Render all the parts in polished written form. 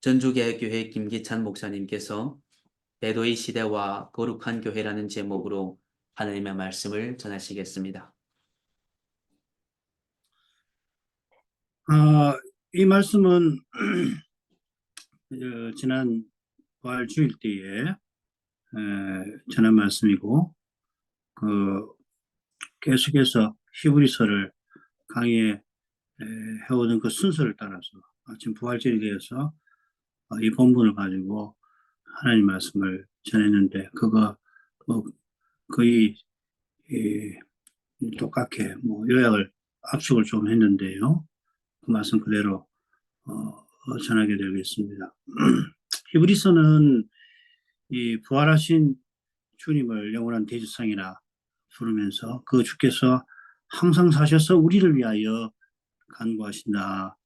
전주개혁교회 김기찬 목사님께서 배도의 시대와 거룩한 교회라는 제목으로 하나님의 말씀을 전하시겠습니다. 이 말씀은 지난 부활 주일 때에 전한 말씀이고, 계속해서 히브리서를 강의에 해오던 그 순서를 따라서 지금 부활절이 되어서 이 본문을 가지고 하나님 말씀을 전했는데, 그거 거의 똑같게 요약을 압축을 좀 했는데요. 그 말씀 그대로 전하게 되겠습니다. 히브리서는 이 부활하신 주님을 영원한 대지상이라 부르면서 그 주께서 항상 사셔서 우리를 위하여 간구하신다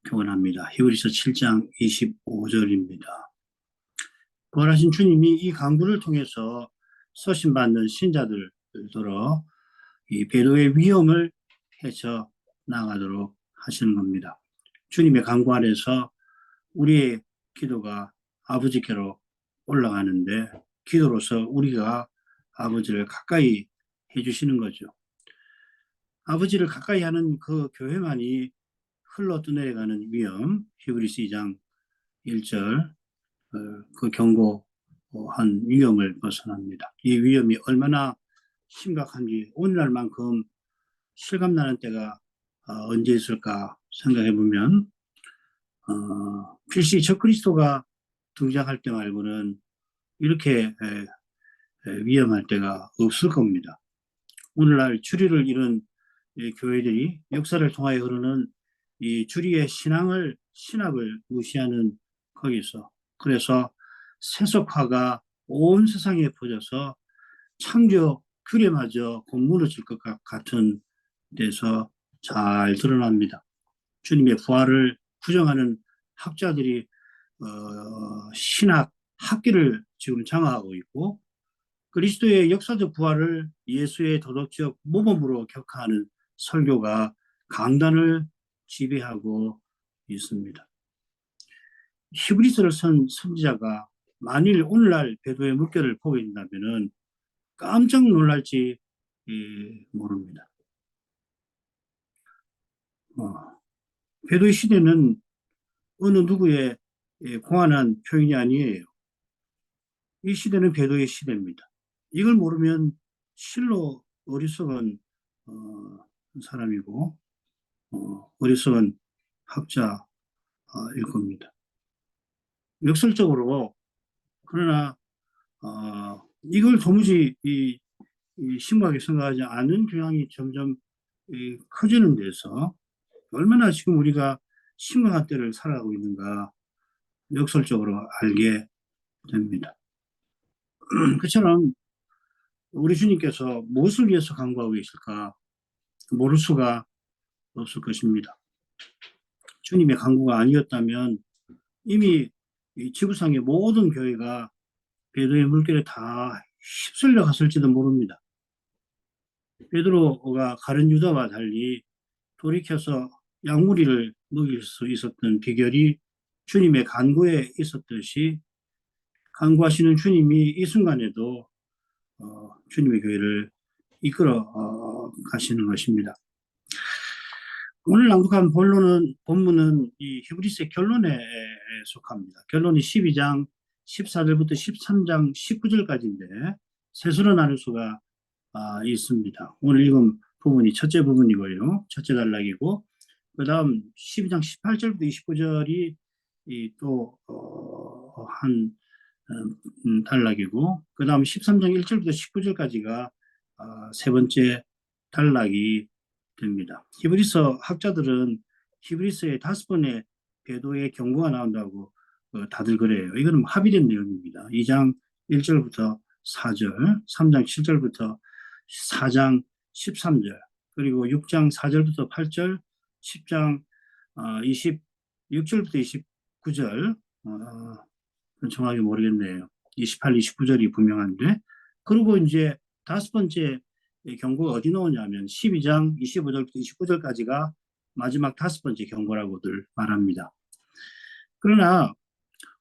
교훈합니다. 히브리서 7장 25절입니다. 부활하신 주님이 이 간구를 통해서 서신받는 신자들더러 이 배도의 위험을 헤쳐 나가도록 하시는 겁니다. 주님의 간구 안에서 우리의 기도가 아버지께로 올라가는데, 기도로서 우리가 아버지를 가까이 해주시는 거죠. 아버지를 가까이 하는 그 교회만이 흘러 떠내려가는 위험, 히브리서 2장 1절 그 경고한 위험을 벗어납니다. 이 위험이 얼마나 심각한지 오늘날만큼 실감나는 때가 언제 있을까 생각해 보면 필시 적그리스도가 등장할 때 말고는 이렇게 위험할 때가 없을 겁니다. 오늘날 주리를 이룬 교회들이 역사를 통하여 흐르는 이 주리의 신학을 무시하는 거기서, 그래서 세속화가 온 세상에 퍼져서 창조 규례마저 곧 무너질 것 같은 데서 잘 드러납니다. 주님의 부활을 부정하는 학자들이 신학 학계를 지금 장악하고 있고, 그리스도의 역사적 부활을 예수의 도덕적 모범으로 격하하는 설교가 강단을 지배하고 있습니다. 히브리서를 쓴 선지자가 만일 오늘날 배도의 물결을 보게 된다면 깜짝 놀랄지 모릅니다. 배도의 시대는 어느 누구의 고안한 표현이 아니에요. 이 시대는 배도의 시대입니다. 이걸 모르면 실로 어리석은 사람이고 어리석은 학자일 겁니다. 역설적으로, 그러나 이걸 도무지 심각하게 생각하지 않은 경향이 점점 커지는 데서 얼마나 지금 우리가 심각한 때를 살아가고 있는가 역설적으로 알게 됩니다. 그처럼 우리 주님께서 무엇을 위해서 간구하고 계실까 모를 수가 없을 것입니다. 주님의 간구가 아니었다면 이미 이 지구상의 모든 교회가 베드로의 물결에 다 휩쓸려 갔을지도 모릅니다. 베드로가 가룟 유다와 달리 돌이켜서 양무리를 먹일 수 있었던 비결이 주님의 간구에 있었듯이, 간구하시는 주님이 이 순간에도 주님의 교회를 이끌어 가시는 것입니다. 오늘 낭독한 본문은 이 히브리서의 결론에 속합니다. 결론이 12장 14절부터 13장 19절까지인데 세수로 나눌 수가 있습니다. 오늘 읽은 부분이 첫째 부분이고요. 첫째 단락이고, 그 다음 12장 18절부터 29절이 또 한 단락이고, 그 다음 13장 1절부터 19절까지가 세 번째 단락이 됩니다. 히브리서 학자들은 히브리서에 5번의 배도의 경고가 나온다고 다들 그래요. 이거는 합의된 내용입니다. 2장 1절부터 4절, 3장 7절부터 4장 13절, 그리고 6장 4절부터 8절, 10장 26절부터 29절, 정확히 모르겠네요. 28, 29절이 분명한데, 그리고 이제 5번째 경고가 어디 나오냐면 12장 25절부터 29절까지가 마지막 5번째 경고라고들 말합니다. 그러나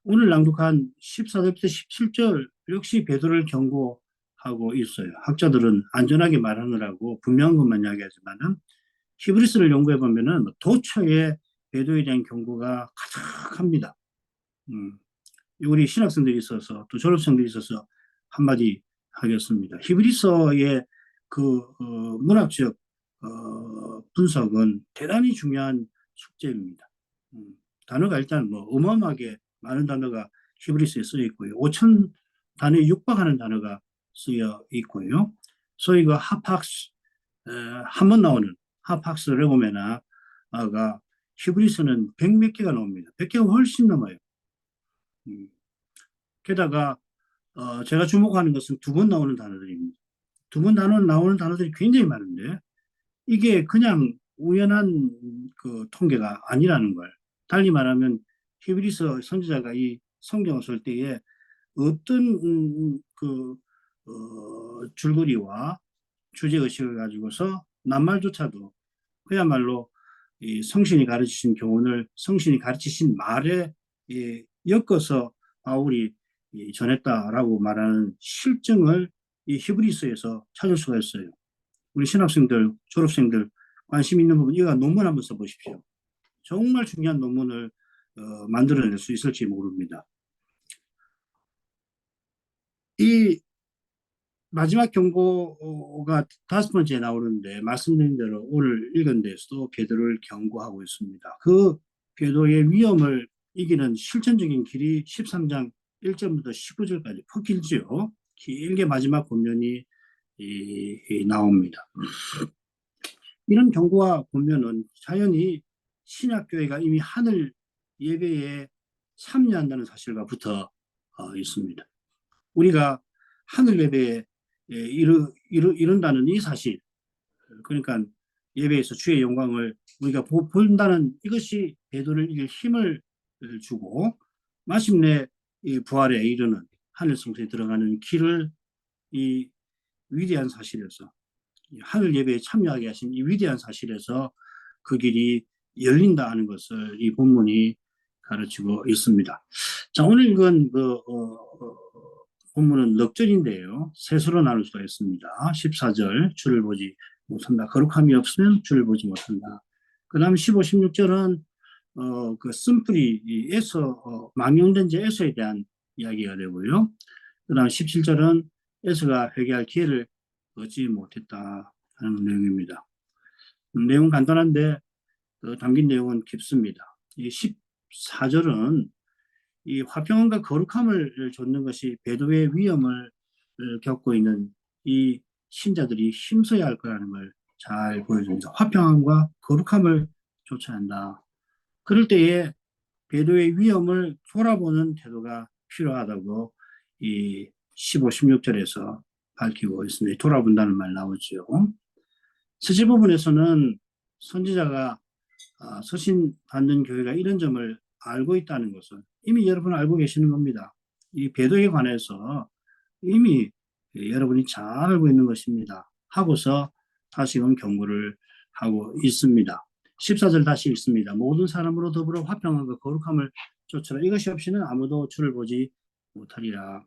오늘 낭독한 14절부터 17절 역시 베드로를 경고하고 있어요. 학자들은 안전하게 말하느라고 분명한 것만 이야기하지만은 히브리서를 연구해 보면은 도처에 베드로에 대한 경고가 가득합니다. 우리 신학생들이 있어서 또 졸업생들이 있어서 한마디 하겠습니다. 히브리서의 그 문학적 분석은 대단히 중요한 숙제입니다. 단어가 일단 뭐 어마어마하게 많은 단어가 히브리서에 쓰여 있고요. 5천 단어에 육박하는 단어가 쓰여 있고요. 소위 그 하팍스 한 번 나오는 하팍스 레고메나가 히브리서는 100몇 개가 나옵니다. 100개가 훨씬 넘어요. 게다가 제가 주목하는 것은 두 번 나오는 단어들입니다. 두 번 나오는 단어들이 굉장히 많은데 이게 그냥 우연한 그 통계가 아니라는 걸. 달리 말하면 히브리서 선지자가 이 성경을 쓸 때에 어떤 줄거리와 주제 의식을 가지고서 낱말조차도 그야말로 이 성신이 가르치신 교훈을 성신이 가르치신 말에 엮어서 바울이 전했다라고 말하는 실증을 이 히브리서에서 찾을 수가 있어요. 우리 신학생들, 졸업생들 관심 있는 부분 이거 논문 한번 써보십시오. 정말 중요한 논문을 만들어낼 수 있을지 모릅니다. 이 마지막 경고가 5번째에 나오는데 말씀드린 대로 오늘 읽은 데서도 베드로를 경고하고 있습니다. 그 베드로의 위험을 이기는 실천적인 길이 13장 1절부터 19절까지 푹 길지요. 길게 마지막 본면이 나옵니다. 이런 경고와 본면은 자연히 신약교회가 이미 하늘 예배에 참여한다는 사실과 붙어 있습니다. 우리가 하늘 예배에 이룬다는 이 사실, 그러니까 예배에서 주의 영광을 우리가 본다는 이것이 베드로를 이길 힘을 주고 마침내 이 부활에 이르는 하늘 성소에 들어가는 길을 이 위대한 사실에서 하늘 예배에 참여하게 하신 이 위대한 사실에서 그 길이 열린다 하는 것을 이 본문이 가르치고 있습니다. 자, 오늘 읽은 본문은 넉절인데요. 셋으로 나눌 수가 있습니다. 14절 주를 보지 못한다. 거룩함이 없으면 주를 보지 못한다. 그 다음 15, 16절은 그 쓴뿌리 망령된 자 에서에 대한 이야기가 되고요. 그 다음 17절은 에서가 회개할 기회를 얻지 못했다 하는 내용입니다. 내용 간단한데 담긴 내용은 깊습니다. 이 14절은 이 화평함과 거룩함을 좇는 것이 배도의 위험을 겪고 있는 이 신자들이 힘써야 할 거라는 걸 잘 보여줍니다. 화평함과 거룩함을 좇아야 한다. 그럴 때에 배도의 위험을 돌아보는 태도가 필요하다고 이 15, 16절에서 밝히고 있습니다. 돌아본다는 말 나오죠. 서지 부분에서는 선지자가 서신 받는 교회가 이런 점을 알고 있다는 것을 이미 여러분 알고 계시는 겁니다. 이 배도에 관해서 이미 여러분이 잘 알고 있는 것입니다. 하고서 다시금 경고를 하고 있습니다. 14절 다시 읽습니다. 모든 사람으로 더불어 화평함과 거룩함을 쫓으라. 이것이 없이는 아무도 주를 보지 못하리라.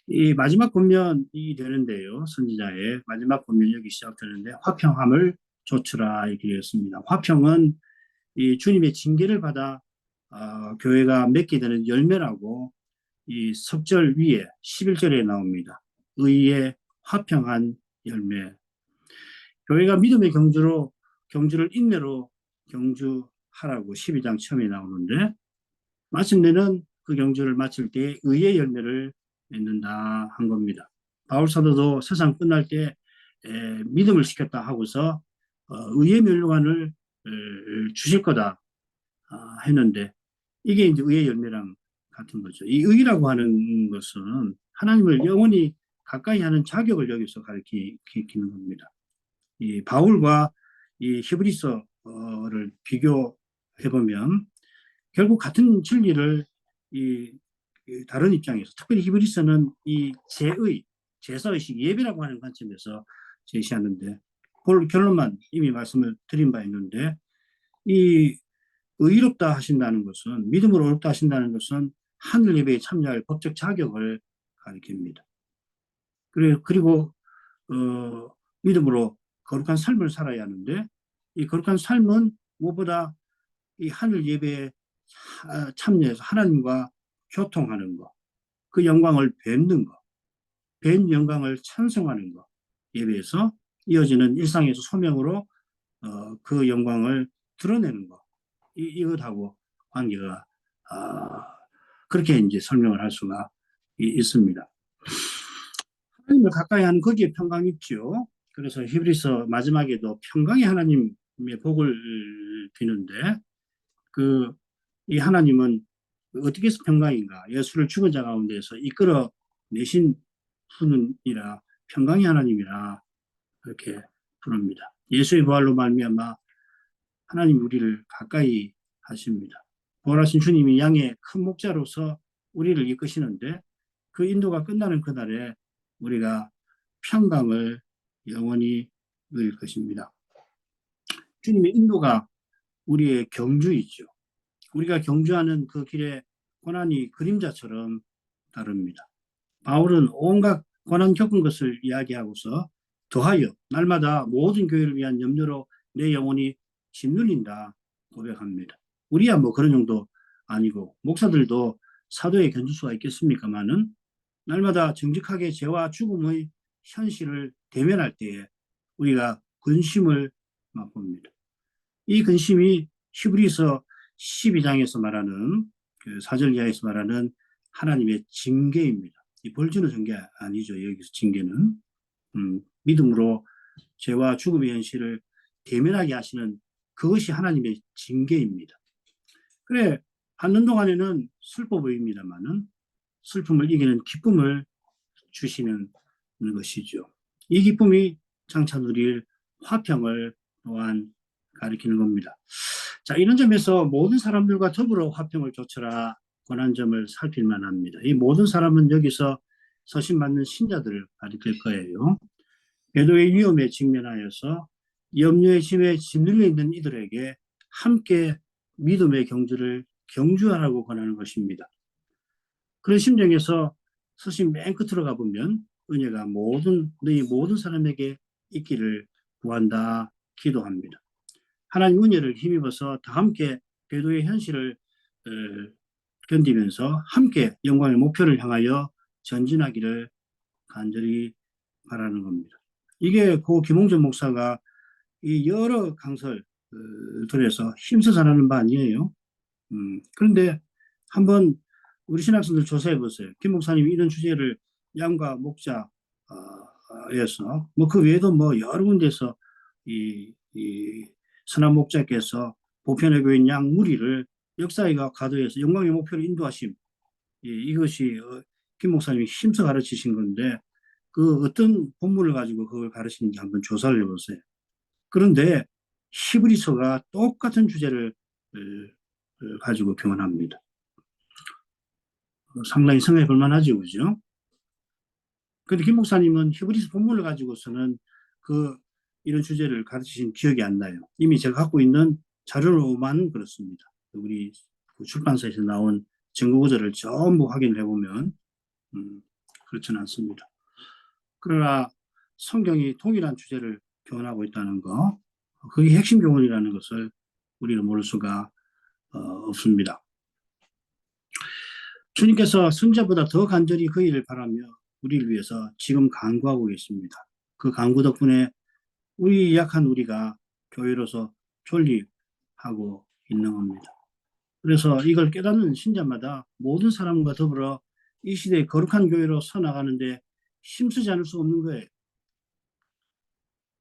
이 마지막 권면이 되는데요. 선지자의 마지막 권면이 여기 시작되는데 화평함을 쫓으라 이렇게 되었습니다. 화평은 이 주님의 징계를 받아 교회가 맺게 되는 열매라고 이 석절 위에 11절에 나옵니다. 의의 화평한 열매. 교회가 믿음의 경주를 인내로 경주하라고 12장 처음에 나오는데 마침내는 그 경주를 마칠 때 의의 열매를 맺는다 한 겁니다. 바울 사도도 세상 끝날 때 믿음을 시켰다 하고서 의의 멸관을 주실 거다 했는데 이게 이제 의의 열매랑 같은 거죠. 이 의라고 하는 것은 하나님을 영원히 가까이 하는 자격을 여기서 가리키는 겁니다. 이 바울과 이 히브리서를 비교해 보면 결국 같은 진리를 이 다른 입장에서 특별히 히브리서는 이 제사의식 예배라고 하는 관점에서 제시하는데 결론만 이미 말씀을 드린 바 있는데 이 의롭다 하신다는 것은 믿음으로 의롭다 하신다는 것은 하늘 예배에 참여할 법적 자격을 가리킵니다. 그리고 믿음으로 거룩한 삶을 살아야 하는데 이 거룩한 삶은 무엇보다 이 하늘 예배에 참여해서 하나님과 교통하는 것, 그 영광을 뵙는 것, 뵌 영광을 찬송하는 것, 예배에서 이어지는 일상에서 소명으로 그 영광을 드러내는 것, 이것하고 관계가 그렇게 이제 설명을 할 수가 있습니다. 하나님을 가까이 하는 거기에 평강이 있죠. 그래서 히브리서 마지막에도 평강의 하나님의 복을 비는데 이 하나님은 어떻게 해서 평강인가? 예수를 죽은 자 가운데서 이끌어 내신 분이라 평강의 하나님이라 그렇게 부릅니다. 예수의 부활로 말미암아 하나님 우리를 가까이 하십니다. 부활하신 주님이 양의 큰 목자로서 우리를 이끄시는데 그 인도가 끝나는 그날에 우리가 평강을 영원히 누릴 것입니다. 주님의 인도가 우리의 경주이죠. 우리가 경주하는 그 길에 고난이 그림자처럼 다릅니다. 바울은 온갖 고난 겪은 것을 이야기하고서 더하여 날마다 모든 교회를 위한 염려로 내 영혼이 짓눌린다 고백합니다. 우리야 뭐 그런 정도 아니고 목사들도 사도에 견줄 수가 있겠습니까마는 날마다 정직하게 죄와 죽음의 현실을 대면할 때에 우리가 근심을 맛봅니다. 이 근심이 히브리서 12장에서 말하는 그 4절 이하에서 말하는 하나님의 징계입니다. 이 벌 주는 징계 아니죠. 여기서 징계는 믿음으로 죄와 죽음의 현실을 대면하게 하시는 그것이 하나님의 징계입니다. 그래 받는 동안에는 슬퍼 보입니다만은 슬픔을 이기는 기쁨을 주시는 것이죠. 이 기쁨이 장차 누릴 화평을 또한 가리키는 겁니다. 자, 이런 점에서 모든 사람들과 더불어 화평을 좇으라 권한 점을 살필만 합니다. 이 모든 사람은 여기서 서신받는 신자들을 가리킬 거예요. 배도의 위험에 직면하여서 염려의 짐에 짓눌려 있는 이들에게 함께 믿음의 경주를 경주하라고 권하는 것입니다. 그런 심정에서 서신 맨 끝으로 가보면 은혜가 너희 모든 사람에게 있기를 구한다 기도합니다. 하나님 은혜를 힘입어서 다 함께 배도의 현실을 견디면서 함께 영광의 목표를 향하여 전진하기를 간절히 바라는 겁니다. 이게 고 김홍전 목사가 이 여러 강설들에서 힘써서 하는 바 아니에요. 그런데 한번 우리 신학생들 조사해 보세요. 김 목사님이 이런 주제를 양과 목자에서 뭐 그 외에도 뭐 여러 군데서 이 선한 목자께서 보편의 교인 양 무리를 역사의 가도에서 영광의 목표를 인도하심. 이것이 김 목사님이 힘써 가르치신 건데 그 어떤 본문을 가지고 그걸 가르치는지 한번 조사를 해보세요. 그런데 히브리서가 똑같은 주제를 가지고 교훈합니다. 상당히 생각해 볼 만하죠, 그죠? 그런데 김 목사님은 히브리서 본문을 가지고서는 이런 주제를 가르치신 기억이 안 나요. 이미 제가 갖고 있는 자료로만 그렇습니다. 우리 출판사에서 나온 증거 구절을 전부 확인을 해보면 그렇지는 않습니다. 그러나 성경이 동일한 주제를 교훈하고 있다는 거, 그게 핵심 교훈이라는 것을 우리는 모를 수가 없습니다. 주님께서 승자보다 더 간절히 그 일을 바라며 우리를 위해서 지금 간구하고 계십니다. 그 간구 덕분에 약한 우리가 교회로서 존립하고 있는 겁니다. 그래서 이걸 깨닫는 신자마다 모든 사람과 더불어 이 시대의 거룩한 교회로 서나가는데 힘쓰지 않을 수 없는 거예요.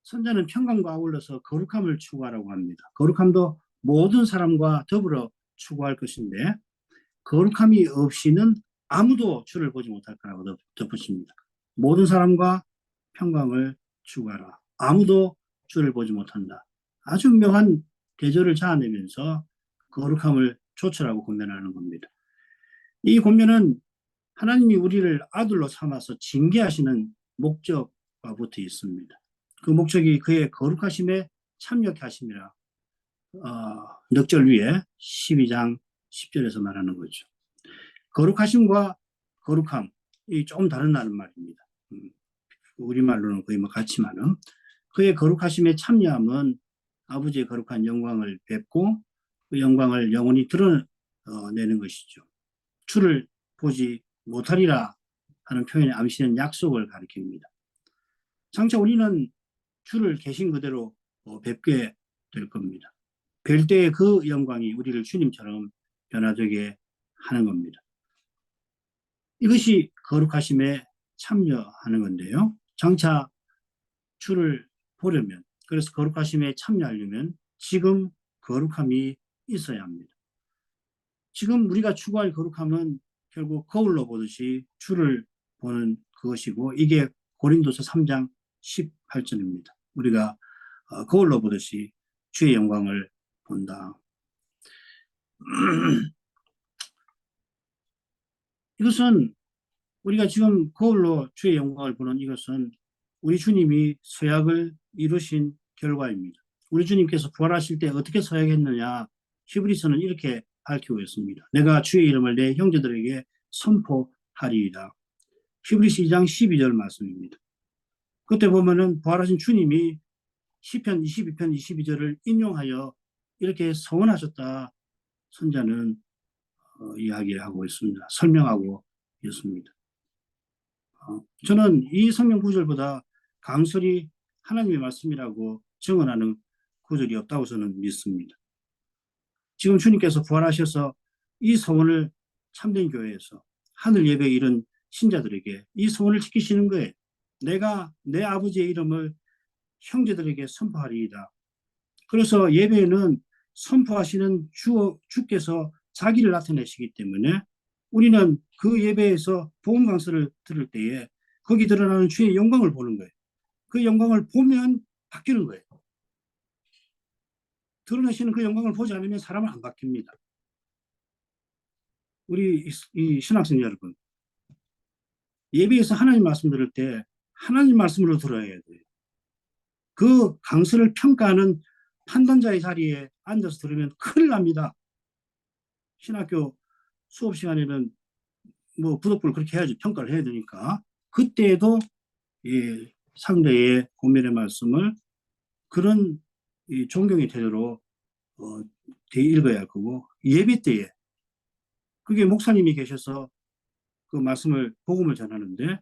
선자는 평강과 아울러서 거룩함을 추구하라고 합니다. 거룩함도 모든 사람과 더불어 추구할 것인데 거룩함이 없이는 아무도 주를 보지 못할 거라고 덧붙입니다. 모든 사람과 평강을 추구하라. 아무도 주를 보지 못한다. 아주 묘한 대조를 자아내면서 거룩함을 조철하고 권면하는 겁니다. 이 권면은 하나님이 우리를 아들로 삼아서 징계하시는 목적과 붙어 있습니다. 그 목적이 그의 거룩하심에 참여케 하심이라 넉절 위에 12장 10절에서 말하는 거죠. 거룩하심과 거룩함, 이 조금 다르다는 말입니다. 우리말로는 거의 뭐 같지만은 그의 거룩하심에 참여함은 아버지의 거룩한 영광을 뵙고 그 영광을 영원히 드러내는 것이죠. 주를 보지 못하리라 하는 표현의 암시는 약속을 가리킵니다. 장차 우리는 주를 계신 그대로 뵙게 될 겁니다. 뵐 때의 그 영광이 우리를 주님처럼 변화되게 하는 겁니다. 이것이 거룩하심에 참여하는 건데요. 장차 주를 보려면, 그래서 거룩하심에 참여하려면 지금 거룩함이 있어야 합니다. 지금 우리가 추구할 거룩함은 결국 거울로 보듯이 주를 보는 그것이고, 이게 고린도서 3장 18절입니다. 우리가 거울로 보듯이 주의 영광을 본다. 이것은 우리가 지금 거울로 주의 영광을 보는 이것은 우리 주님이 서약을 이루신 결과입니다. 우리 주님께서 부활하실 때 어떻게 서약했느냐, 히브리서는 이렇게 밝히고 있습니다. 내가 주의 이름을 내 형제들에게 선포하리이다. 히브리서 2장 12절 말씀입니다. 그때 보면은 부활하신 주님이 시편 22편 22절을 인용하여 이렇게 서원하셨다 선자는 이야기하고 있습니다. 설명하고 있습니다. 저는 이 성경 구절보다 강설이 하나님의 말씀이라고 증언하는 구절이 없다고 저는 믿습니다. 지금 주님께서 부활하셔서 이 소원을 참된 교회에서 하늘 예배에 이른 신자들에게 이 소원을 지키시는 거예요. 내가 내 아버지의 이름을 형제들에게 선포하리이다. 그래서 예배에는 선포하시는 주께서 자기를 나타내시기 때문에 우리는 그 예배에서 복음 강설을 들을 때에 거기 드러나는 주의 영광을 보는 거예요. 그 영광을 보면 바뀌는 거예요. 드러내시는 그 영광을 보지 않으면 사람은 안 바뀝니다. 우리 이 신학생 여러분, 예배에서 하나님 말씀 들을 때 하나님 말씀으로 들어야 돼요. 그 강설을 평가하는 판단자의 자리에 앉아서 들으면 큰일 납니다. 신학교 수업 시간에는 뭐 부독불 그렇게 해야지, 평가를 해야 되니까. 그때에도 이 상대의 고면의 말씀을 그런 이 존경의 태도로 읽어야 할 거고, 예배 때에 그게 목사님이 계셔서 그 말씀을 복음을 전하는데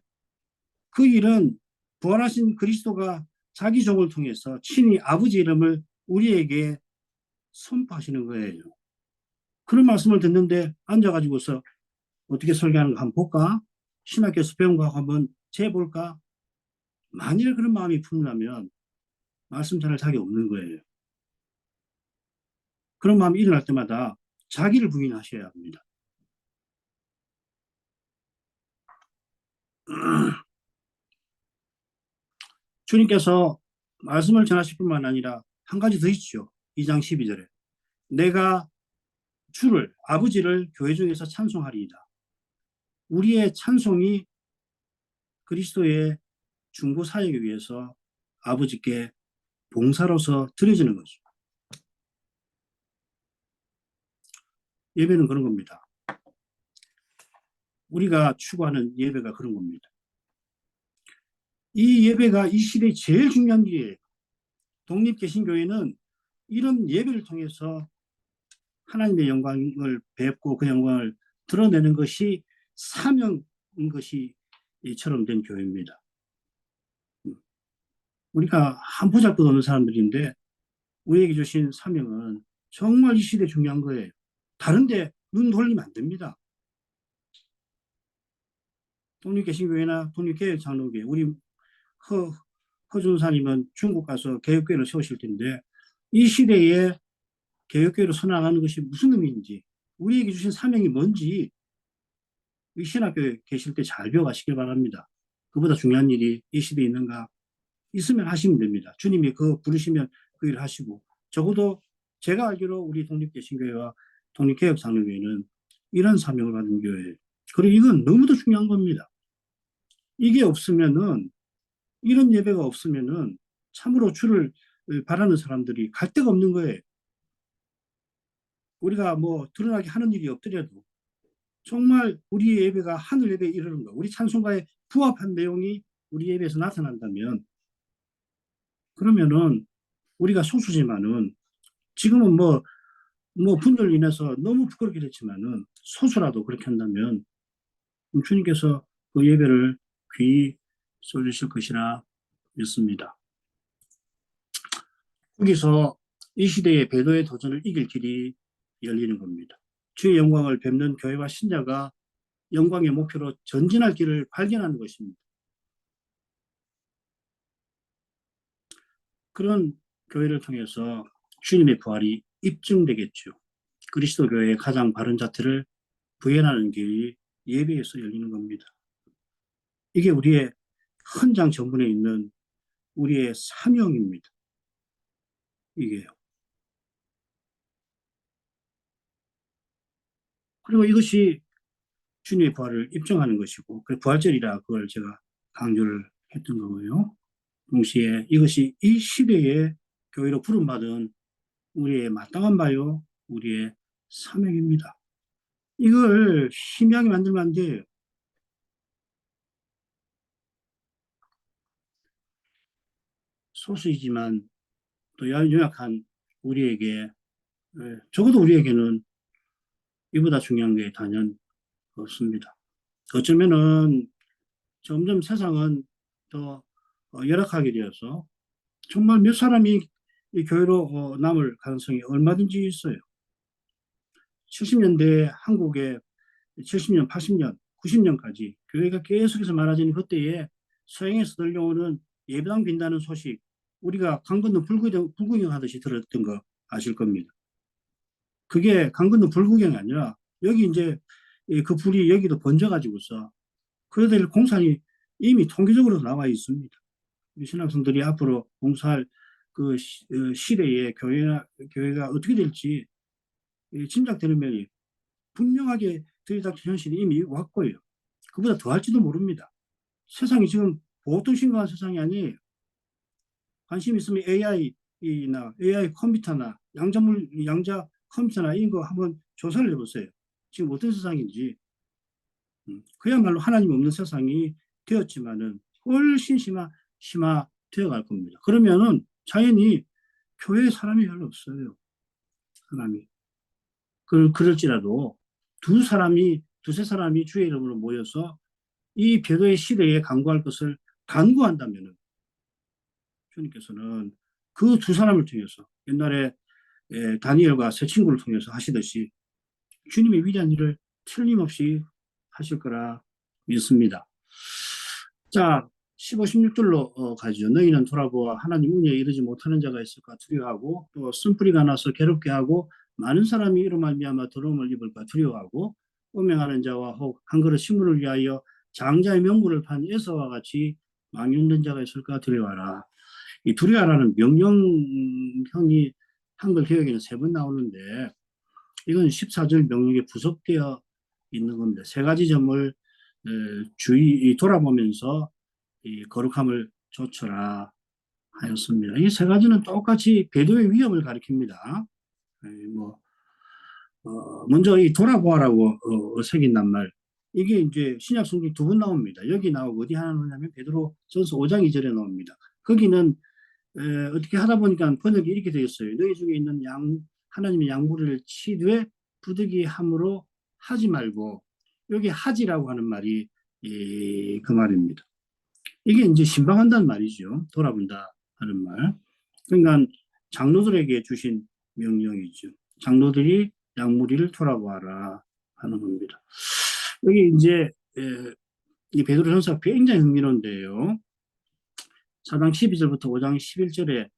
그 일은 부활하신 그리스도가 자기 종을 통해서 친히 아버지 이름을 우리에게 선포하시는 거예요. 그런 말씀을 듣는데 앉아가지고서 어떻게 설교하는 거 한번 볼까? 신학교에서 배운 거 한번 재볼까? 만일 그런 마음이 품으면 말씀 전할 자격이 없는 거예요. 그런 마음이 일어날 때마다 자기를 부인하셔야 합니다. 주님께서 말씀을 전하실 뿐만 아니라 한 가지 더 있죠. 2장 12절에 내가 주를 아버지를 교회 중에서 찬송하리이다. 우리의 찬송이 그리스도의 중보 사역을 위해서 아버지께 봉사로서 드려지는 거죠. 예배는 그런 겁니다. 우리가 추구하는 예배가 그런 겁니다. 이 예배가 이 시대의 제일 중요한 일이에요. 독립개신교회는 이런 예배를 통해서 하나님의 영광을 뵙고 그 영광을 드러내는 것이 사명인 것이 이처럼 된 교회입니다. 우리가 한 보잘것 없는 사람들인데 우리에게 주신 사명은 정말 이 시대에 중요한 거예요. 다른데 눈 돌리면 안 됩니다. 독립개신교회나 독립개혁장로교회, 우리 허준사님은 중국 가서 개혁교회를 세우실 텐데 이 시대에 개혁교회로 선언하는 것이 무슨 의미인지, 우리에게 주신 사명이 뭔지 이 신학교에 계실 때 잘 배워가시길 바랍니다. 그보다 중요한 일이 이 시대에 있는가? 있으면 하시면 됩니다. 주님이 그 부르시면 그 일을 하시고, 적어도 제가 알기로 우리 독립개신교회와 독립개혁장로교회는 이런 사명을 받은 교회예요. 그리고 이건 너무도 중요한 겁니다. 이게 없으면은, 이런 예배가 없으면은 참으로 주를 바라는 사람들이 갈 데가 없는 거예요. 우리가 뭐 드러나게 하는 일이 없더라도 정말 우리 예배가 하늘 예배에 이르는 거, 우리 찬송가에 부합한 내용이 우리 예배에서 나타난다면, 그러면은 우리가 소수지만은 지금은 뭐 분열로 인해서 너무 부끄럽게 됐지만은 소수라도 그렇게 한다면 주님께서 그 예배를 귀히 써주실 것이라 믿습니다. 거기서 이 시대의 배도의 도전을 이길 길이 열리는 겁니다. 주의 영광을 뵙는 교회와 신자가 영광의 목표로 전진할 길을 발견하는 것입니다. 그런 교회를 통해서 주님의 부활이 입증되겠죠. 그리스도 교회의 가장 바른 자태를 구현하는 길이 예배에서 열리는 겁니다. 이게 우리의 헌장 전문에 있는 우리의 사명입니다. 이게요. 그리고 이것이 주님의 부활을 입증하는 것이고, 그 부활절이라 그걸 제가 강조를 했던 거고요. 동시에 이것이 이 시대의 교회로 부름받은 우리의 마땅한 바요, 우리의 사명입니다. 이걸 희미하게 만들면 안 돼요. 소수이지만 또 연약한 우리에게, 적어도 우리에게는 이보다 중요한 게 단연 없습니다. 어쩌면은 점점 세상은 더 열악하게 되어서 정말 몇 사람이 이 교회로 남을 가능성이 얼마든지 있어요. 70년대 한국의 70년, 80년, 90년까지 교회가 계속해서 많아지는 그때에 서양에서 들려오는 예배당 빈다는 소식, 우리가 강 건너 불구경 하듯이 들었던 거 아실 겁니다. 그게 강 건너 불구경이 아니라 여기 이제 그 불이 여기도 번져가지고서 그들 공산이 이미 통계적으로 나와 있습니다. 우리 신학생들이 앞으로 봉사할 그 시대에 교회가 어떻게 될지 짐작되는 면이 분명하게 들이닥친 현실이 이미 왔고요. 그보다 더 할지도 모릅니다. 세상이 지금 보통 심각한 세상이 아니에요. 관심 있으면 AI나 AI 컴퓨터나 양자 컴퓨터나 이런 거 한번 조사를 해보세요. 지금 어떤 세상인지. 그야말로 하나님 없는 세상이 되었지만은 훨씬 심화되어 갈 겁니다. 그러면은 자연히 교회에 사람이 별로 없어요. 사람이. 그럴지라도 두세 사람이 주의 이름으로 모여서 이 배도의 시대에 간구할 것을 간구한다면은 주님께서는 그 두 사람을 통해서 옛날에 다니엘과 세 친구를 통해서 하시듯이 주님의 위대한 일을 틀림없이 하실 거라 믿습니다. 자, 15, 16절로 가죠. 너희는 돌아보아 하나님 은혜에 이르지 못하는 자가 있을까 두려워하고 또 쓴뿌리가 나서 괴롭게 하고 많은 사람이 이로 말미암아 더러움을 입을까 두려워하고 음행하는 자와 혹 한 그릇 식물을 위하여 장자의 명분을 판 에서와 같이 망령된 자가 있을까 두려워하라. 이 두려워하라는 명령형이 한글 개혁에는 3번 나오는데 이건 14절 명령에 부속되어 있는 겁니다. 3가지 점을 돌아보면서 이 거룩함을 좇으라 하였습니다. 이 3가지는 똑같이 배도의 위험을 가리킵니다. 먼저 이 돌아보아라고 새긴 낱말. 이게 이제 신약 성경 2번 나옵니다. 여기 나오고 어디 하나 나오냐면 베드로 전서 5장 2절에 나옵니다. 거기는 어떻게 하다 보니까 번역이 이렇게 되어 있어요. 너희 중에 있는 하나님의 양무리를 치되 부득이함으로 하지 말고, 여기 하지라고 하는 말이 그 말입니다. 이게 이제 신방한다는 말이죠. 돌아본다 하는 말. 그러니까 장로들에게 주신 명령이죠. 장로들이 양무리를 돌아보아라 하는 겁니다. 여기 이제 이 베드로전서가 굉장히 흥미로운데요. 4장 12절부터 5장 11절에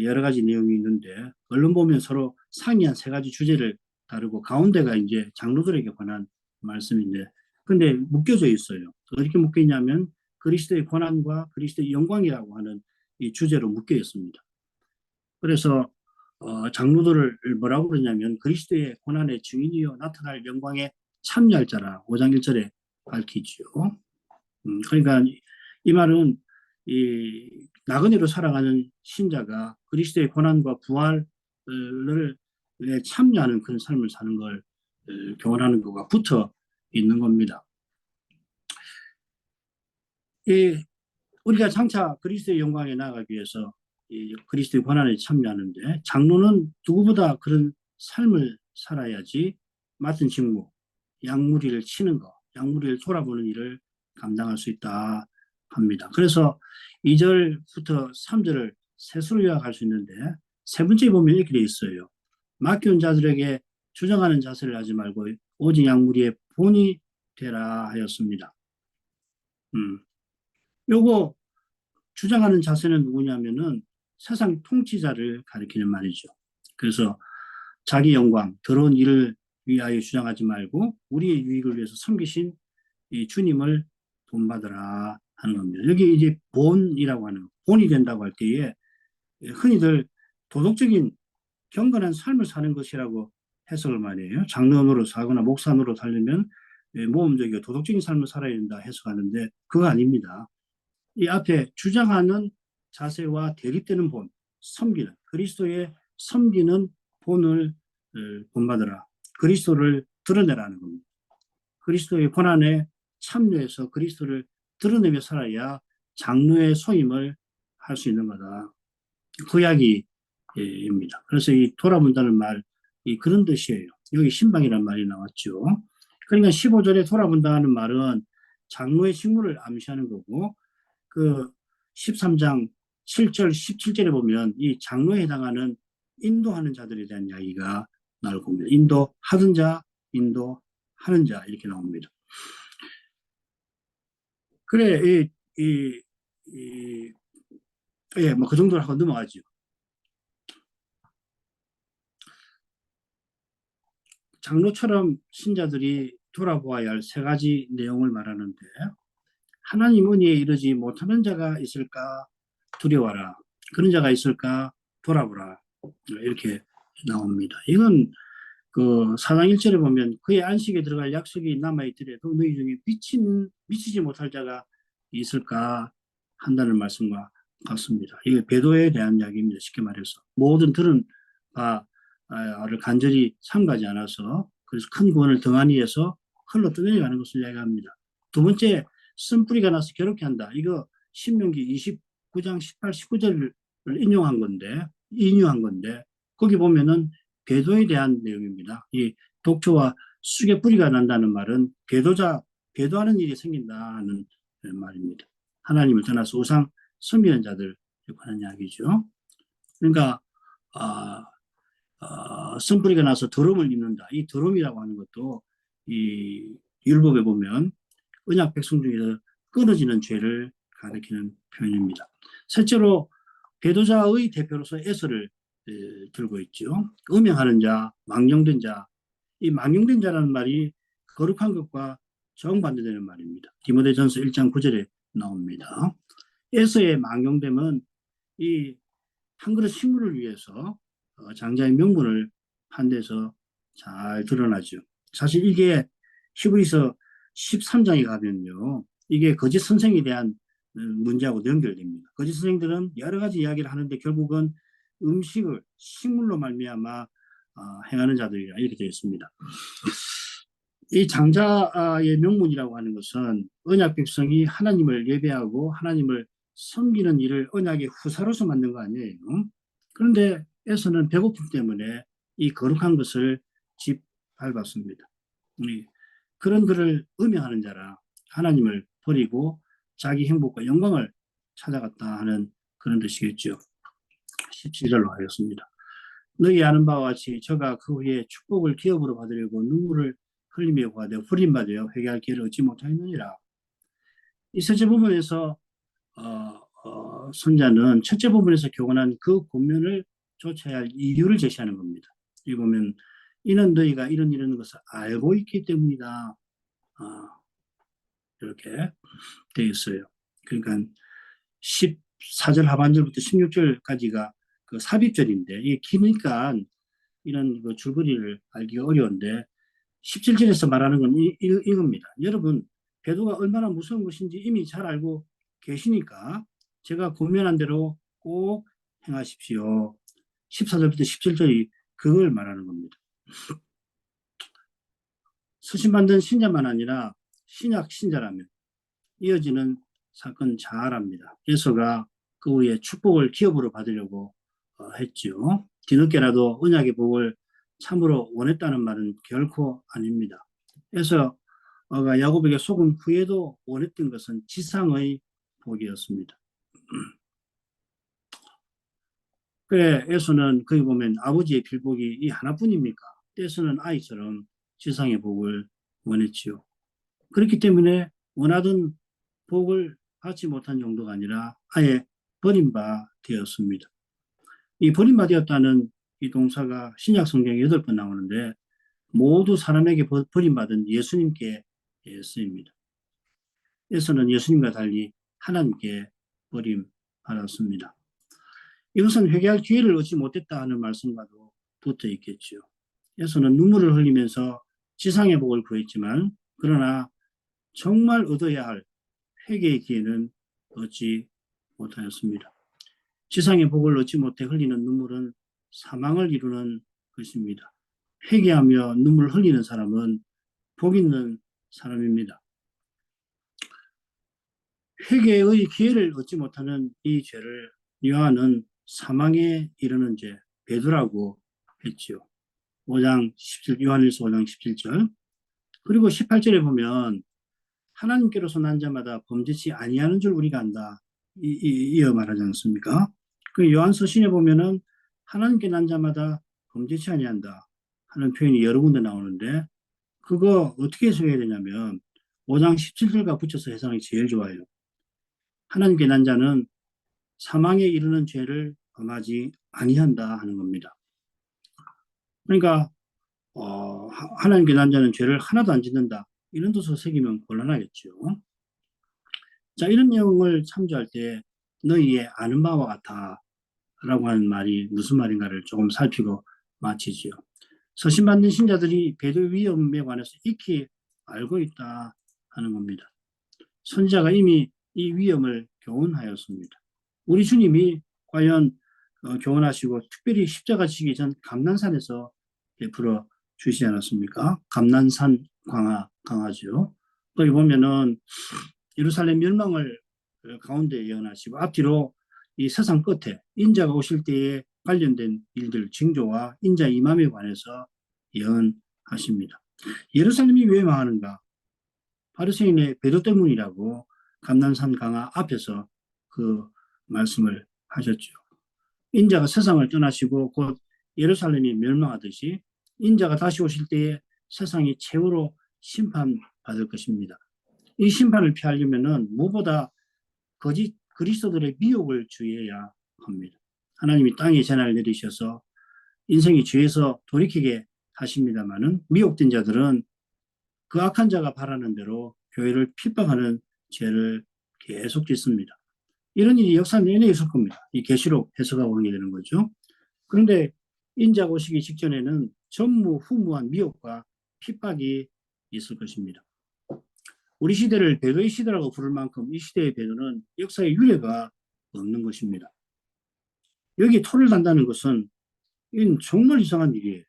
여러 가지 내용이 있는데 얼른 보면 서로 상이한 3가지 주제를 다루고 가운데가 이제 장로들에게 관한 말씀인데, 근데 묶여져 있어요. 어떻게 묶여 있냐면 그리스도의 고난과 그리스도의 영광이라고 하는 이 주제로 묶여 있습니다. 그래서 장로들을 뭐라고 그러냐면 그리스도의 고난의 증인이요 나타날 영광에 참여할 자라 5장 1절에 밝히죠. 그러니까 이 말은 이 나그네로 살아가는 신자가 그리스도의 고난과 부활을 참여하는 그런 삶을 사는 걸 교훈하는 것과 붙어 있는 겁니다. 우리가 장차 그리스도의 영광에 나아가기 위해서 이 그리스도의 고난에 참여하는데 장로는 누구보다 그런 삶을 살아야지 맡은 직무, 양무리를 치는 거, 양무리를 돌아보는 일을 감당할 수 있다 합니다. 그래서 2절부터 3절을 세수로 요약할 수 있는데 세 번째 보면 이렇게 돼 있어요. 맡겨온 자들에게 주장하는 자세를 하지 말고 오직 양무리의 본이 되라 하였습니다. 요거 주장하는 자세는 누구냐면은 세상 통치자를 가리키는 말이죠. 그래서 자기 영광, 더러운 일을 위하여 주장하지 말고 우리의 유익을 위해서 섬기신 이 주님을 본받으라 하는 겁니다. 여기 이제 본이라고 하는, 본이 된다고 할 때에 흔히들 도덕적인 경건한 삶을 사는 것이라고 해석을 많이 해요. 장로로 사거나 목사로 살려면 모험적이고 도덕적인 삶을 살아야 된다 해석하는데 그거 아닙니다. 이 앞에 주장하는 자세와 대립되는 본, 섬기는, 그리스도의 섬기는 본을 본받으라. 그리스도를 드러내라는 겁니다. 그리스도의 고난에 참여해서 그리스도를 드러내며 살아야 장로의 소임을 할 수 있는 거다. 그 이야기입니다. 그래서 이 돌아본다는 말, 이 그런 뜻이에요. 여기 신방이라는 말이 나왔죠. 그러니까 15절에 돌아본다는 말은 장로의 직무를 암시하는 거고, 그 13장 7절, 17절에 보면 이 장로에 해당하는 인도하는 자들에 대한 이야기가 나올 겁니다. 인도하던 자, 인도하는 자 이렇게 나옵니다. 그래, 뭐 그 정도로 하고 넘어가죠. 장로처럼 신자들이 돌아보아야 할 세 가지 내용을 말하는데 하나님 은혜에 이르지 못하는 자가 있을까 두려워라. 그런 자가 있을까 돌아보라. 이렇게 나옵니다. 이건 그 사장 1절에 보면 그의 안식에 들어갈 약속이 남아있더라도 너희 중에 미치지 못할 자가 있을까 한다는 말씀과 같습니다. 이게 배도에 대한 이야기입니다. 쉽게 말해서 모든 들은 바를 간절히 삼가지 않아서 그래서 큰 구원을 등한히 해서 흘러 떠내려가는 것을 이야기합니다. 두 번째, 쓴뿌리가 나서 괴롭게 한다. 이거 신명기 29장 18, 19절을 인용한 건데 거기 보면은 배도에 대한 내용입니다. 이 독초와 쑥의 뿌리가 난다는 말은 배도하는 일이 생긴다는 말입니다. 하나님을 떠나서 우상 섬기는 자들 하는 이야기죠. 그러니까 쓴뿌리가 나서 더러움을 입는다. 이 더러움이라고 하는 것도 이 율법에 보면 언약 백성 중에서 끊어지는 죄를 가리키는 표현입니다. 실제로 배도자의 대표로서 에서를 들고 있죠. 음행하는 자, 망령된 자. 이 망령된 자라는 말이 거룩한 것과 정반대되는 말입니다. 디모데전서 1장 9절에 나옵니다. 에서의 망령됨은 이 한 그릇 식물을 위해서 장자의 명분을 한 데서 잘 드러나죠. 사실 이게 히브리서 13장에 가면요. 이게 거짓 선생에 대한 문제하고 연결됩니다. 거짓 선생들은 여러 가지 이야기를 하는데 결국은 식물로 말미암아 행하는 자들이라 이렇게 되어 있습니다. 이 장자의 명분이라고 하는 것은 언약 백성이 하나님을 예배하고 하나님을 섬기는 일을 언약의 후사로서 만든 거 아니에요. 그런데 에서는 배고픔 때문에 이 거룩한 것을 짓밟았습니다. 그런 그를 음해하는 자라 하나님을 버리고 자기 행복과 영광을 찾아갔다 하는 그런 뜻이겠죠. 17절로 하였습니다. 너희 아는 바와 같이 저가 그 후에 축복을 기업으로 받으려고 눈물을 흘리며 구하되 후림받으려 회개할 기회를 얻지 못하였느니라. 이 셋째 부분에서 선자는 첫째 부분에서 교훈한 그 권면을 좇아야 할 이유를 제시하는 겁니다. 이 보면 이는 너희가 이런 것을 알고 있기 때문이다. 이렇게 되어 있어요. 그러니까 14절 하반절부터 16절까지가 그 삽입절인데 이게 기니까 이런 그 줄거리를 알기가 어려운데 17절에서 말하는 건 이겁니다. 여러분 배도가 얼마나 무서운 것인지 이미 잘 알고 계시니까 제가 권면한 대로 꼭 행하십시오. 14절부터 17절이 그걸 말하는 겁니다. 서신받는 신자만 아니라 신약 신자라면 이어지는 사건 잘 압니다. 예수가 그 후에 축복을 기업으로 받으려고 했죠. 뒤늦게라도 언약의 복을 참으로 원했다는 말은 결코 아닙니다. 에서가 야곱에게 속은 후에도 원했던 것은 지상의 복이었습니다. 그래, 에서는 거기 보면 아버지의 필복이 이 하나뿐입니까? 에서는 아이처럼 지상의 복을 원했지요. 그렇기 때문에 원하던 복을 받지 못한 정도가 아니라 아예 버림바 되었습니다. 이 버림바 되었다는 이 동사가 신약 성경에 8번 나오는데 모두 사람에게 버림받은 예수님께 쓰입니다. 에서는 예수님과 달리 하나님께 버림받았습니다. 이것은 회개할 기회를 얻지 못했다 하는 말씀과도 붙어 있겠죠. 에서는 눈물을 흘리면서 지상의 복을 구했지만 그러나 정말 얻어야 할 회개의 기회는 얻지 못하였습니다. 지상의 복을 얻지 못해 흘리는 눈물은 사망을 이루는 것입니다. 회개하며 눈물 흘리는 사람은 복 있는 사람입니다. 회개의 기회를 얻지 못하는 이 죄를 요한은 사망에 이르는 죄, 배두라고 했지요. 5장 17, 요한일서 5장 17절. 그리고 18절에 보면 하나님께로서 난 자마다 범죄치 아니하는 줄 우리가 안다. 이어 말하지 않습니까? 그 요한서신에 보면은 하나님께 난 자마다 범죄치 아니한다 하는 표현이 여러 군데 나오는데 그거 어떻게 해석해야 되냐면 5장 17절과 붙여서 해석하기 제일 좋아요. 하나님께 난 자는 사망에 이르는 죄를 범하지 아니한다 하는 겁니다. 그러니까 하나님께 난 자는 죄를 하나도 안 짓는다. 이런 뜻으로 새기면 곤란하겠죠. 자, 이런 내용을 참조할 때 너희의 아는 바와 같아 라고 하는 말이 무슨 말인가를 조금 살피고 마치지요. 서신받는 신자들이 배도 위험에 관해서 익히 알고 있다 하는 겁니다. 선지자가 이미 이 위험을 교훈하였습니다. 우리 주님이 과연 교훈하시고 특별히 십자가 지기 전 감난산에서 베풀어 주시지 않았습니까? 감난산 강화죠. 거기 보면은 예루살렘 멸망을 가운데 예언하시고 앞뒤로 이 세상 끝에 인자가 오실 때에 관련된 일들 징조와 인자 임함에 관해서 예언하십니다. 예루살렘이 왜 망하는가? 바리새인의 배도 때문이라고 감난산 강화 앞에서 그 말씀을 하셨죠. 인자가 세상을 떠나시고 곧 예루살렘이 멸망하듯이 인자가 다시 오실 때에 세상이 최후로 심판받을 것입니다. 이 심판을 피하려면은 무엇보다 거짓 그리스도들의 미혹을 주의해야 합니다. 하나님이 땅에 재난을 내리셔서 인생이 죄에서 돌이키게 하십니다마는 미혹된 자들은 그 악한 자가 바라는 대로 교회를 핍박하는 죄를 계속 짓습니다. 이런 일이 역사 내내 있을 겁니다. 이 계시록 해석하고 오게 되는 거죠. 그런데 인자가 오시기 직전에는 전무후무한 미혹과 핍박이 있을 것입니다. 우리 시대를 배도의 시대라고 부를 만큼 이 시대의 배도는 역사의 유례가 없는 것입니다. 여기 토를 단다는 것은 이건 정말 이상한 일이에요.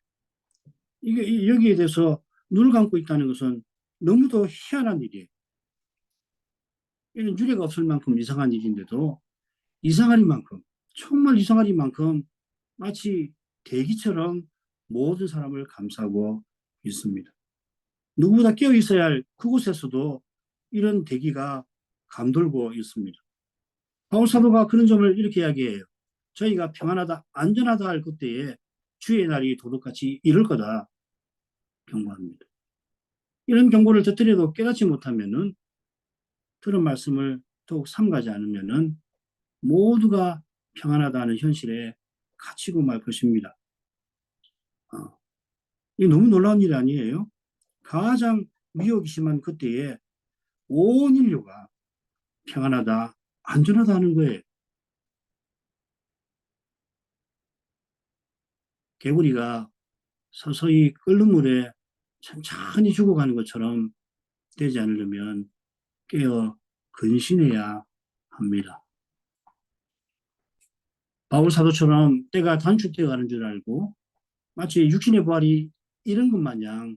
이게 여기에 대해서 눈을 감고 있다는 것은 너무도 희한한 일이에요. 이런 유례가 없을 만큼 이상한 일인데도 이상하리만큼 정말 이상하리만큼 마치 대기처럼 모든 사람을 감싸고 있습니다. 누구보다 깨어 있어야 할 그곳에서도 이런 대기가 감돌고 있습니다. 바울 사도가 그런 점을 이렇게 이야기해요. 저희가 평안하다, 안전하다 할 그때에 주의 날이 도둑같이 이를 거다 경고합니다. 이런 경고를 듣더라도 깨닫지 못하면은 들은 말씀을 더욱 삼가지 않으면은 모두가 평안하다는 현실에 갇히고 말 것입니다. 이게 너무 놀라운 일이 아니에요? 가장 미혹이 심한 그때에 온 인류가 평안하다, 안전하다 하는 거예요. 개구리가 서서히 끓는 물에 천천히 죽어가는 것처럼 되지 않으려면 깨어 근신해야 합니다. 바울 사도처럼 때가 단축되어 가는 줄 알고 마치 육신의 부활이 이런 것 마냥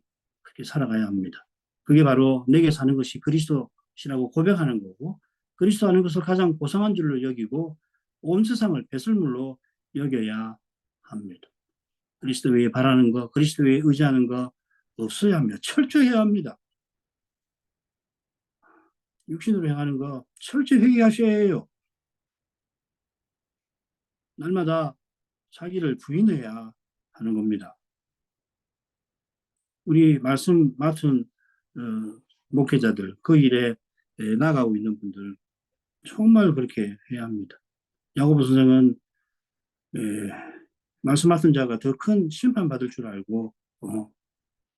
그렇게 살아가야 합니다. 그게 바로 내게 사는 것이 그리스도시라고 고백하는 거고, 그리스도 하는 것을 가장 고상한 줄로 여기고 온 세상을 배설물로 여겨야 합니다. 그리스도 외에 바라는 거, 그리스도 외에 의지하는 거 없어야 합니다. 철저해야 합니다. 육신으로 행하는 거 철저히 회개하셔야 해요. 날마다 자기를 부인해야 하는 겁니다. 우리 말씀 맡은 목회자들, 그 일에 나가고 있는 분들 정말 그렇게 해야 합니다. 야고보 선생은 말씀 맡은 자가 더 큰 심판받을 줄 알고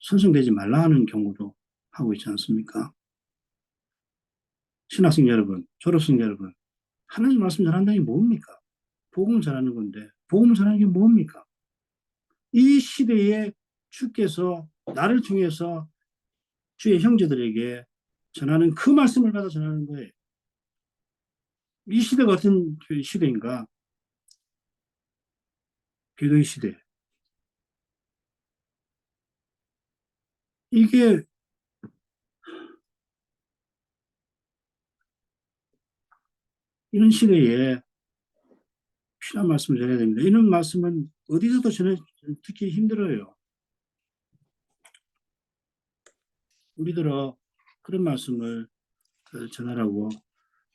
선성되지 말라 하는 경고도 하고 있지 않습니까? 신학생 여러분, 졸업생 여러분, 하나님 말씀 전한다는 게 뭡니까? 복음을 전하는 건데 복음을 전하는 게 뭡니까? 이 시대에 주께서 나를 통해서 주의 형제들에게 전하는 그 말씀을 받아 전하는 거예요. 이 시대가 어떤 시대인가? 기도의 시대. 이게 이런 시대에 필요한 말씀을 전해야 됩니다. 이런 말씀은 어디서도 전해 듣기 힘들어요. 우리들어 그런 말씀을 전하라고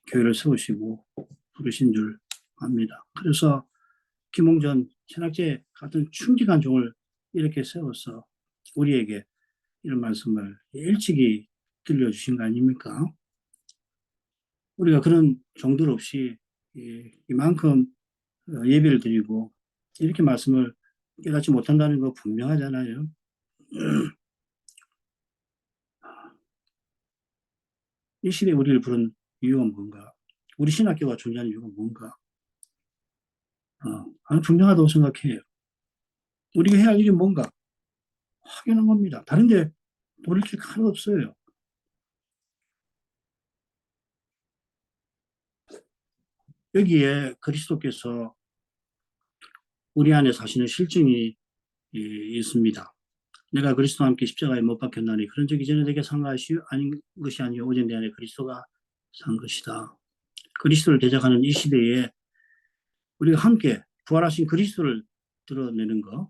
교회를 세우시고 부르신 줄 압니다. 그래서 김홍전 신학제 같은 충직한 종을 이렇게 세워서 우리에게 이런 말씀을 일찍이 들려주신 거 아닙니까? 우리가 그런 종들 없이 이만큼 예배를 드리고 이렇게 말씀을 깨닫지 못한다는 거 분명하잖아요. 이 시대에 우리를 부른 이유가 뭔가? 우리 신학교가 존재하는 이유가 뭔가? 분명하다고 생각해요. 우리가 해야 할 일이 뭔가? 확연한 겁니다. 다른데 돌이킬 게 하나도 없어요. 여기에 그리스도께서 우리 안에 사시는 실증이 있습니다. 내가 그리스도와 함께 십자가에 못 박혔나니 그런 적이 전에 내게 산 것이 아닌 것이 아니요 오직 내 안에 그리스도가 산 것이다. 그리스도를 대적하는 이 시대에 우리가 함께 부활하신 그리스도를 드러내는 것,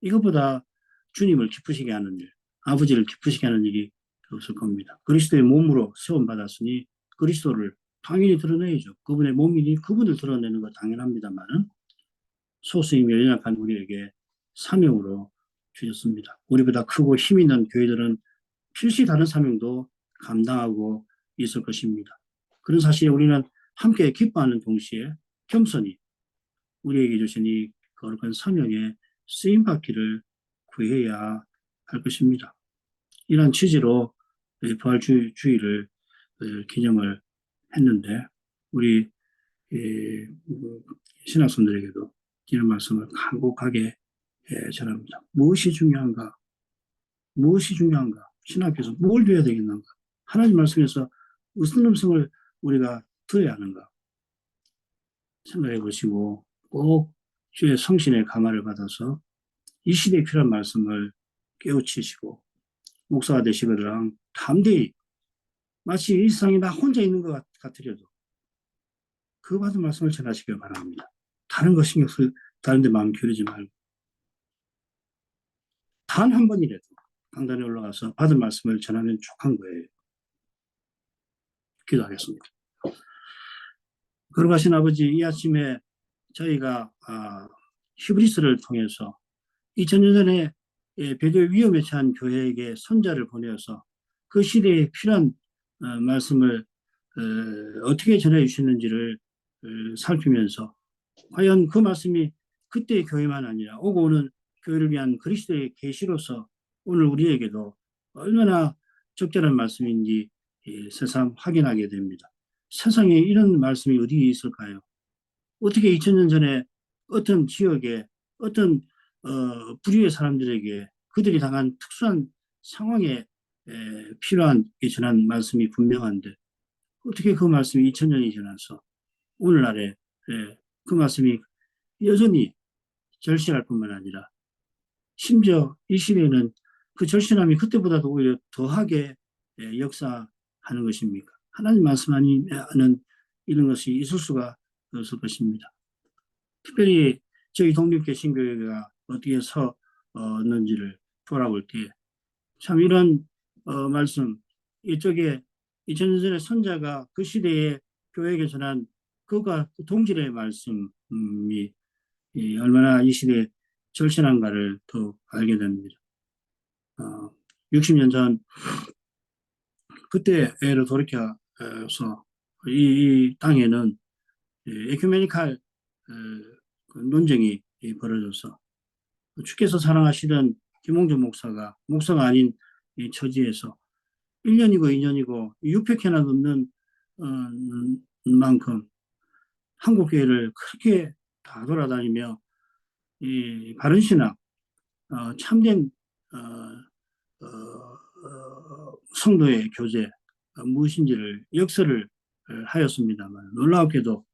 이것보다 주님을 기쁘시게 하는 일, 아버지를 기쁘시게 하는 일이 없을 겁니다. 그리스도의 몸으로 세움받았으니 그리스도를 당연히 드러내야죠. 그분의 몸이니 그분을 드러내는 거 당연합니다만은 소수이며 연약한 우리에게 사명으로 주셨습니다. 우리보다 크고 힘 있는 교회들은 필시 다른 사명도 감당하고 있을 것입니다. 그런 사실에 우리는 함께 기뻐하는 동시에 겸손히 우리에게 주신 이 거룩한 사명에 쓰임받기를 구해야 할 것입니다. 이런 취지로 부활주의를 기념을 했는데 우리 신학생들에게도 이런 말씀을 간곡하게 전합니다. 무엇이 중요한가? 무엇이 중요한가? 신학교에서 뭘 줘야 되겠는가? 하나님 말씀에서 무슨 음성을 우리가 들어야 하는가? 생각해 보시고 꼭 주의 성신의 감화를 받아서 이 시대에 필요한 말씀을 깨우치시고 목사가 되시거나 담대히 마치 이 세상에 나 혼자 있는 것 같으려도 그 받은 말씀을 전하시길 바랍니다. 다른 거 신경 쓸, 다른 데 마음 기울이지 말고 단 한 번이라도 강단에 올라가서 받은 말씀을 전하면 족한 거예요. 기도하겠습니다. 걸어가신 아버지, 이 아침에 저희가 히브리스를 통해서 2000년 전에 배교의 위험에 처한 교회에게 선자를 보내어서 그 시대에 필요한 말씀을 어떻게 전해 주셨는지를 살피면서 과연 그 말씀이 그때의 교회만 아니라 오고 오는 교회를 위한 그리스도의 계시로서 오늘 우리에게도 얼마나 적절한 말씀인지 새삼 확인하게 됩니다. 세상에 이런 말씀이 어디 있을까요? 어떻게 2000년 전에 어떤 지역에 어떤 부류의 사람들에게 그들이 당한 특수한 상황에 필요한 전한 말씀이 분명한데 어떻게 그 말씀이 2000년이 지나서 오늘날에 그 말씀이 여전히 절실할 뿐만 아니라 심지어 이 시대에는 그 절실함이 그때보다도 오히려 더하게 역사하는 것입니까? 하나님 말씀 아니면 이런 것이 있을 수가 없을 것입니다. 특별히 저희 독립개신교회가 어디에 섰는지를 돌아볼 때 참 이런 말씀, 이쪽에 2000년 전에 선자가 그 시대에 교회에게 전한 그가 동질의 말씀이 얼마나 이 시대에 절실한가를 더 알게 됩니다. 60년 전 그때로 돌이켜서 이 땅에는 에큐메니칼 그 논쟁이 벌어져서 주께서 사랑하시던 김홍준 목사가 아닌 이 처지에서 1년이고 2년이고 600회나 넘는 만큼 한국교회를 그렇게 다 돌아다니며 이 바른 신학, 참된 성도의 교제 무엇인지를 역설을 하였습니다만 놀랍게도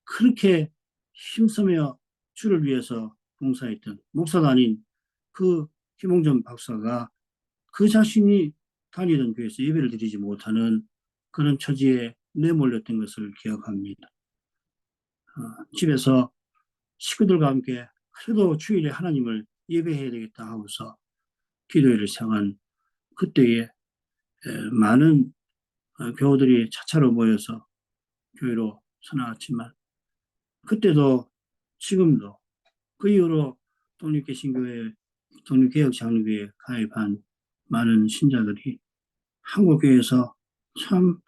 그렇게 힘쓰며 주를 위해서 봉사했던 목사도 아닌 그 김홍준 박사가 그 자신이 다니던 교회에서 예배를 드리지 못하는 그런 처지에 내몰렸던 것을 기억합니다. 집에서 식구들과 함께 그래도 주일에 하나님을 예배해야 되겠다 하고서 기도회를 시작한 그때에 많은 교우들이 차차로 모여서 교회로 서나갔지만 그때도 지금도 그 이후로 독립개신교회, 독립개혁장로교회에 가입한 많은 신자들이 한국교회에서 참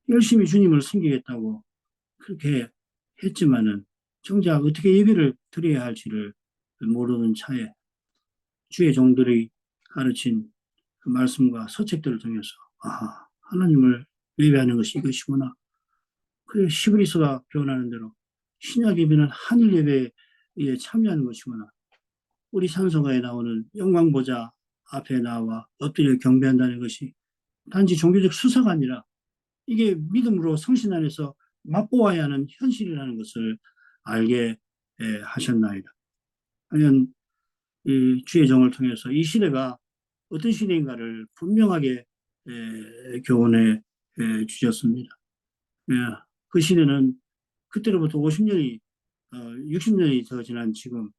열심히 주님을 섬기겠다고 그렇게 했지만은 정작 어떻게 예배를 드려야 할지를 모르는 차에 주의 종들이 가르친 그 말씀과 서책들을 통해서 하나님을 예배하는 것이 이것이구나. 그래 히브리서가 표현하는 대로 신약 예배는 하늘 예배에 참여하는 것이구나. 우리 찬송가에 나오는 영광보좌 앞에 나와 엎드려 경배한다는 것이 단지 종교적 수사가 아니라 이게 믿음으로 성신 안에서 맛보아야 하는 현실이라는 것을 알게 하셨나이다. 과연 이 주의 종을 통해서 이 시대가 어떤 시대인가를 분명하게 교훈해 주셨습니다. 그 시대는 그때로부터 50년이 60년이 더 지난 지금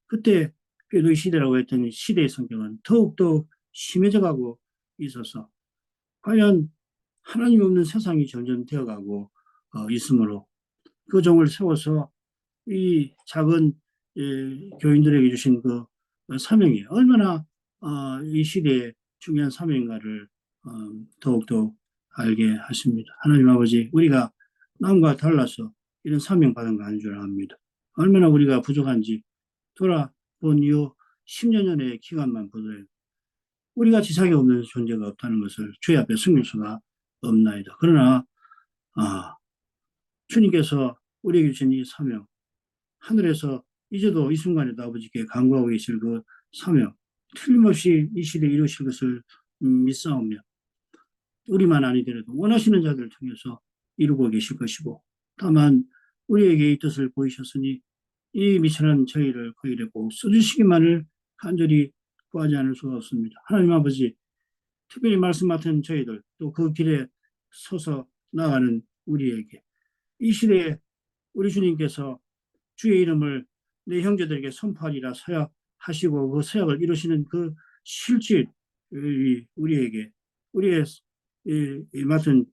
그때 궤도의 시대라고 했던 시대의 성격은 더욱더 심해져 가고 있어서 과연 하나님 없는 세상이 점점 되어가고 있으므로 그 종을 세워서 이 작은 교인들에게 주신 그 사명이 얼마나 이 시대의 중요한 사명인가를 더욱더 알게 하십니다. 하나님 아버지, 우리가 남과 달라서 이런 사명 받은 거 아닌 줄 압니다. 얼마나 우리가 부족한지 돌아본 이후 10여 년의 기간만 보더라도 우리가 지상에 없는 존재가 없다는 것을 주의 앞에 숨길 수가 없나이다. 그러나 주님께서 우리에게 주신 이 사명, 하늘에서 이제도 이 순간에도 아버지께 간구하고 계실 그 사명, 틀림없이 이 시대에 이루실 것을 믿사오며 우리만 아니더라도 원하시는 자들을 통해서 이루고 계실 것이고 다만 우리에게 이 뜻을 보이셨으니 이 미천한 저희를 그 일에 꼭 써주시기만을 간절히 구하지 않을 수가 없습니다. 하나님 아버지, 특별히 말씀 맡은 저희들 또 그 길에 서서 나가는 우리에게 이 시대에 우리 주님께서 주의 이름을 내 형제들에게 선포하리라 서약하시고 그 서약을 이루시는 그 실질이 우리에게 우리의 맡은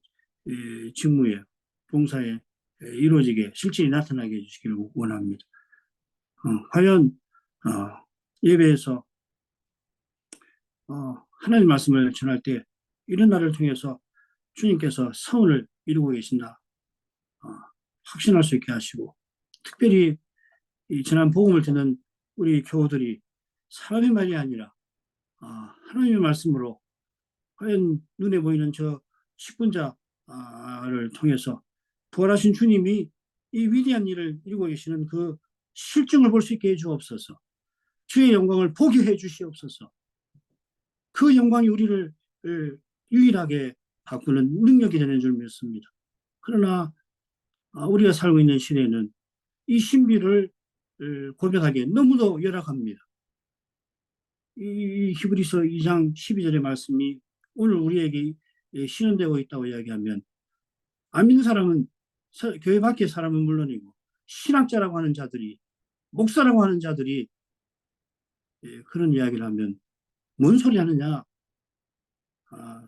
직무에 봉사에 이루어지게 실질이 나타나게 해주시기를 원합니다. 과연 예배에서 하나님 말씀을 전할 때 이런 날을 통해서 주님께서 서원을 이루고 계신다 확신할 수 있게 하시고 특별히 이 지난 복음을 듣는 우리 교우들이 사람의 말이 아니라 하나님의 말씀으로 과연 눈에 보이는 저 십분자를 통해서 부활하신 주님이 이 위대한 일을 이루고 계시는 그 실증을 볼 수 있게 해 주옵소서. 주의 영광을 보게 해 주시옵소서. 그 영광이 우리를 유일하게 바꾸는 능력이 되는 줄 믿습니다. 그러나 우리가 살고 있는 시대에는 이 신비를 고백하기에 너무도 열악합니다. 이 히브리서 2장 12절의 말씀이 오늘 우리에게 실현되고 있다고 이야기하면 안 믿는 사람은 교회 밖의 사람은 물론이고 신학자라고 하는 자들이 목사라고 하는 자들이 그런 이야기를 하면 뭔 소리 하느냐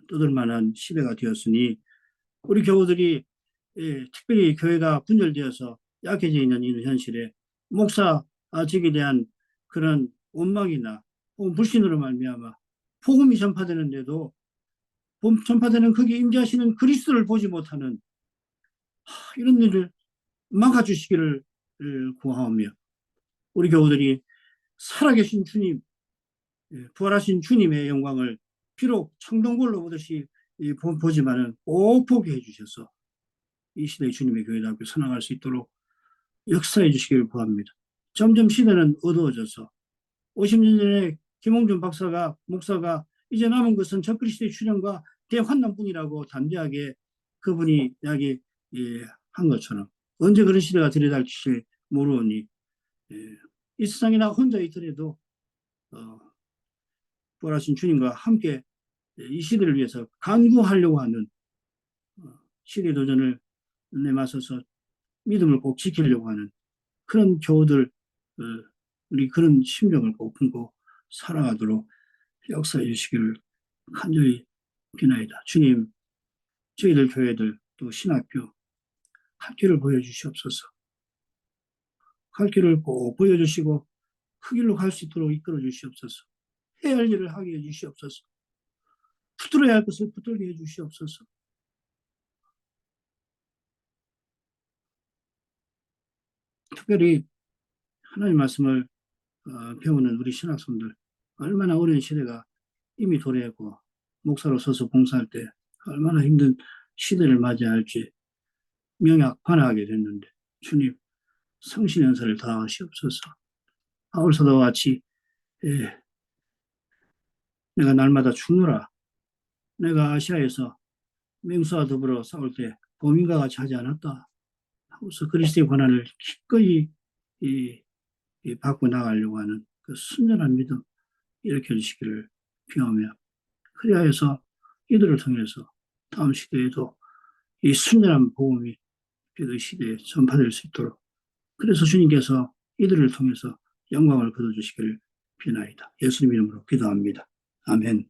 떠들 만한 시대가 되었으니 우리 교우들이 특별히 교회가 분열되어서 약해져 있는 이 현실에 목사직에 대한 그런 원망이나 혹은 불신으로 말미암아 복음이 전파되는데도 전파되는 거기에 임재하시는 그리스도를 보지 못하는 이런 일을 막아주시기를 구하오며 우리 교우들이 살아계신 주님, 부활하신 주님의 영광을 비록 청동굴로 보듯이 보지만은 꼭 보게 해주셔서 이 시대의 주님의 교회답게 선언할 수 있도록 역사해 주시기를 구합니다. 점점 시대는 어두워져서 50년 전에 김홍준 목사가 이제 남은 것은 적그리스도의 출현과 대환난뿐이라고 담대하게 그분이 이야기한 것처럼 언제 그런 시대가 들이닥칠지 모르오니 이 세상에 나 혼자 있더라도 부활하신 주님과 함께 이 시대를 위해서 간구하려고 하는 시대 도전을 내맞서서 믿음을 꼭 지키려고 하는 그런 교우들 우리 그런 심정을 꼭 품고 살아가도록 역사해 주시기를 간절히 비나이다. 주님, 저희들 교회들 또 신학교 갈 길을 보여주시옵소서. 갈 길을 꼭 보여주시고 그 길로 갈 수 있도록 이끌어 주시옵소서. 해야 할 일을 하게 해주시옵소서. 붙들어야 할 것을 붙들게 해주시옵소서. 특별히 하나님 말씀을 배우는 우리 신학생들 얼마나 어려운 시대가 이미 도래했고 목사로 서서 봉사할 때 얼마나 힘든 시대를 맞이할지 명약 관하게 됐는데 주님 성신연사를 다하시옵소서. 바울 사도와 같이 내가 날마다 죽노라. 내가 아시아에서 맹수와 더불어 싸울 때 범인과 같이 하지 않았다. 하고서 그리스도의 권한을 기꺼이 받고 나가려고 하는 그 순전한 믿음 일으켜 주시기를 비하며 그래야 해서 이들을 통해서 다음 시대에도 이 순전한 복음이 그 시대에 전파될 수 있도록 그래서 주님께서 이들을 통해서 영광을 거둬주시기를 비나이다. 예수님 이름으로 기도합니다. 아멘.